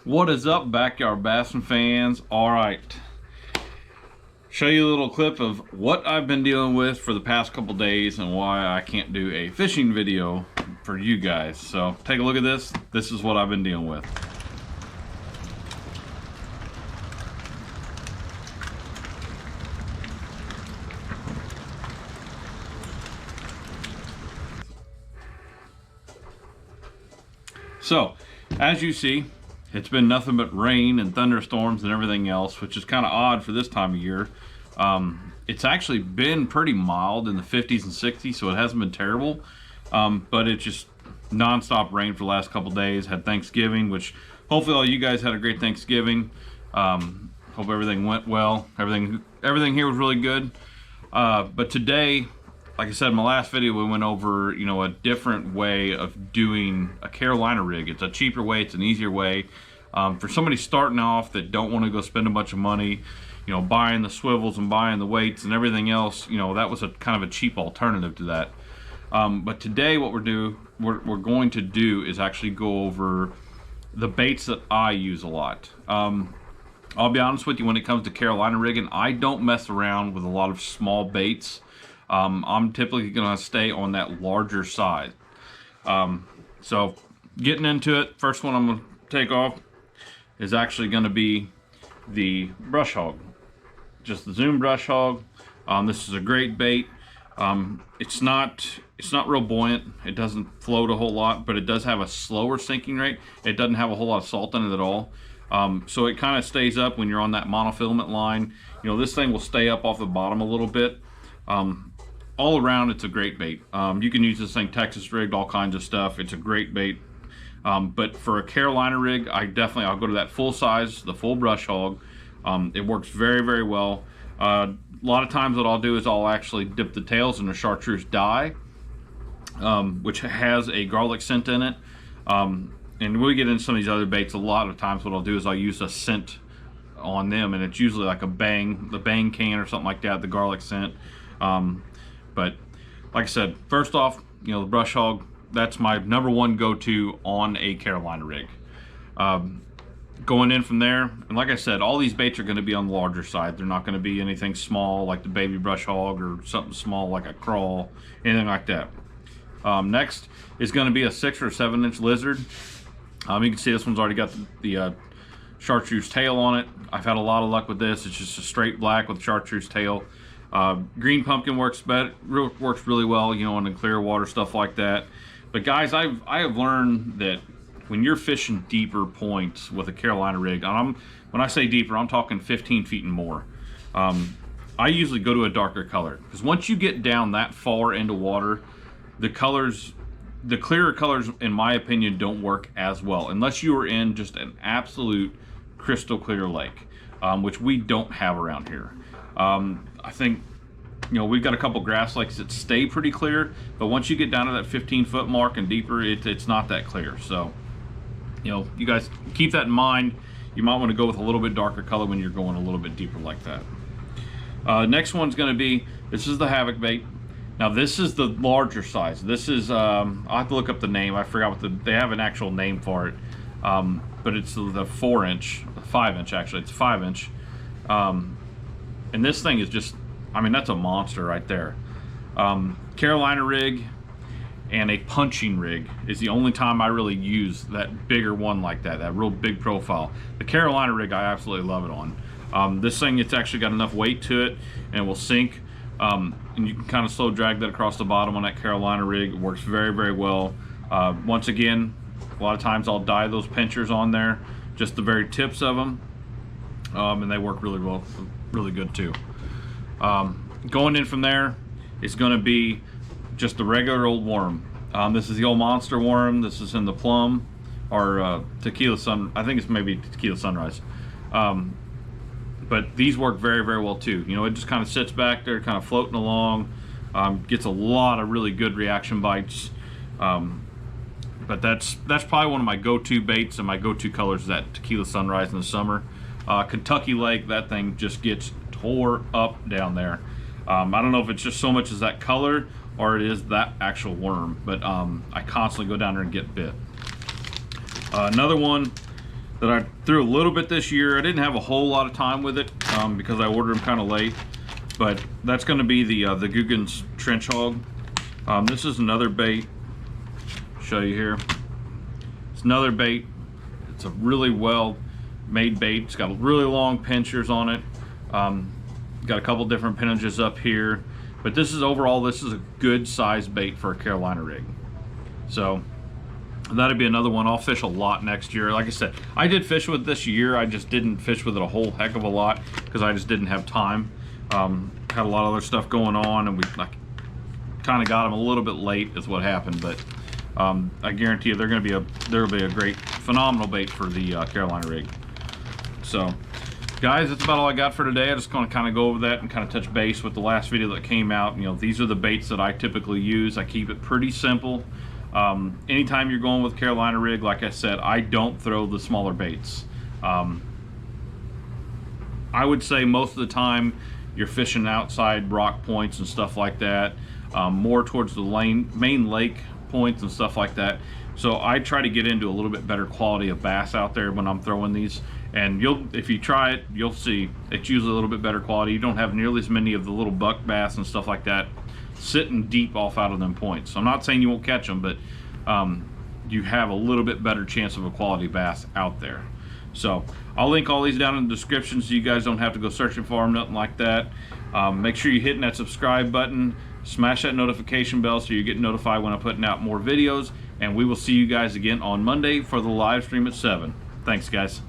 What is up, backyard bassing fans? All right, show you a little clip of what I've been dealing with for the past couple days and why I can't do a fishing video for you guys. So take a look at this. This is what I've been dealing with. So as you see, it's been nothing but rain and thunderstorms and everything else, which is kind of odd for this time of year. It's actually been pretty mild in the 50s and 60s, so it hasn't been terrible. But it's just non-stop rain for the last couple days. Had Thanksgiving, which hopefully all you guys had a great Thanksgiving. Hope everything went well. Everything here was really good. But today, like I said in my last video, we went over, a different way of doing a Carolina rig. It's a cheaper way, it's an easier way. For somebody starting off that don't want to go spend a bunch of money, buying the swivels and buying the weights and everything else, that was a kind of a cheap alternative to that. But today what we're going to do is actually go over the baits that I use a lot. I'll be honest with you, when it comes to Carolina rigging, I don't mess around with a lot of small baits. I'm typically going to stay on that larger side. So getting into it, first one I'm going to take off is actually going to be the Brush Hog. Just the Zoom Brush Hog. This is a great bait. It's not real buoyant. It doesn't float a whole lot, but it does have a slower sinking rate. It doesn't have a whole lot of salt in it at all. So it kind of stays up when you're on that monofilament line. This thing will stay up off the bottom a little bit. All around, it's a great bait. You can use this thing Texas rigged, all kinds of stuff. It's a great bait. But for a Carolina rig, I'll go to that full size, the full Brush Hog. It works very, very well. A lot of times what I'll do is I'll actually dip the tails in a chartreuse dye, which has a garlic scent in it. And we'll get into some of these other baits. A lot of times what I'll do is I'll use a scent on them, and it's usually like the Bang can or something like that, the garlic scent. But like I said, first off, the Brush Hog, that's my number one go-to on a Carolina rig. Going in from there, and like I said, all these baits are going to be on the larger side. They're not going to be anything small like the baby Brush Hog or something small like a crawl, anything like that. Next is going to be a 6 or 7 inch lizard. You can see this one's already got the chartreuse tail on it. I've had a lot of luck with this. It's just a straight black with chartreuse tail. Green pumpkin works really well, in the clear water, stuff like that. But guys, I have learned that when you're fishing deeper points with a Carolina rig, and when I say deeper, I'm talking 15 feet and more. I usually go to a darker color, because once you get down that far into water, the clearer colors, in my opinion, don't work as well unless you are in just an absolute crystal clear lake, which we don't have around here. I think, we've got a couple grass lakes that stay pretty clear, but once you get down to that 15-foot mark and deeper, it's not that clear. So, you guys keep that in mind. You might want to go with a little bit darker color when you're going a little bit deeper like that. Next one's going to be, this is the Havoc bait. Now this is the larger size. This is, I'll have to look up the name. I forgot they have an actual name for it. But it's the 4 inch, 5 inch actually, it's 5 inch. And this thing is just, that's a monster right there. Carolina rig and a punching rig is the only time I really use that bigger one like that real big profile. The Carolina rig, I absolutely love it on. This thing, it's actually got enough weight to it and will sink. And you can kind of slow drag that across the bottom on that Carolina rig. It works very, very well. Once again, a lot of times I'll dye those pinchers on there, just the very tips of them. And they work really well, really good too. Going in from there is going to be just the regular old worm. This is the old monster worm. This is in the plum or tequila sun. I think it's maybe tequila sunrise. But these work very, very well too. It just kind of sits back there, kind of floating along. Gets a lot of really good reaction bites. But that's probably one of my go-to baits, and my go-to colors is that tequila sunrise in the summer. Kentucky Lake, that thing just gets tore up down there. I don't know if it's just so much as that color or it is that actual worm, but I constantly go down there and get bit. Another one that I threw a little bit this year. I didn't have a whole lot of time with it because I ordered them kind of late. But that's going to be the Guggen's Trench Hog. This is another bait. Show you here. It's another bait. It's a really well made bait. It's got really long pinchers on it. Got a couple different pinnages up here. But this is overall, this is a good size bait for a Carolina rig. So that'd be another one. I'll fish a lot next year. Like I said, I did fish with this year. I just didn't fish with it a whole heck of a lot because I just didn't have time. Had a lot of other stuff going on, and we kind of got them a little bit late is what happened. But I guarantee you there'll be a great, phenomenal bait for the Carolina rig. So guys, that's about all I got for today. I just want to kind of go over that and kind of touch base with the last video that came out. You know, these are the baits that I typically use. I keep it pretty simple. Anytime you're going with Carolina rig, like I said, I don't throw the smaller baits. I would say most of the time you're fishing outside rock points and stuff like that, more towards the main lake points and stuff like that. So I try to get into a little bit better quality of bass out there when I'm throwing these. And if you try it, you'll see it's usually a little bit better quality. You don't have nearly as many of the little buck bass and stuff like that sitting deep off out of them points. So I'm not saying you won't catch them, but you have a little bit better chance of a quality bass out there. So I'll link all these down in the description so you guys don't have to go searching for them, nothing like that. Make sure you're hitting that subscribe button, smash that notification bell so you get notified when I'm putting out more videos, and we will see you guys again on Monday for the live stream at 7. Thanks, guys.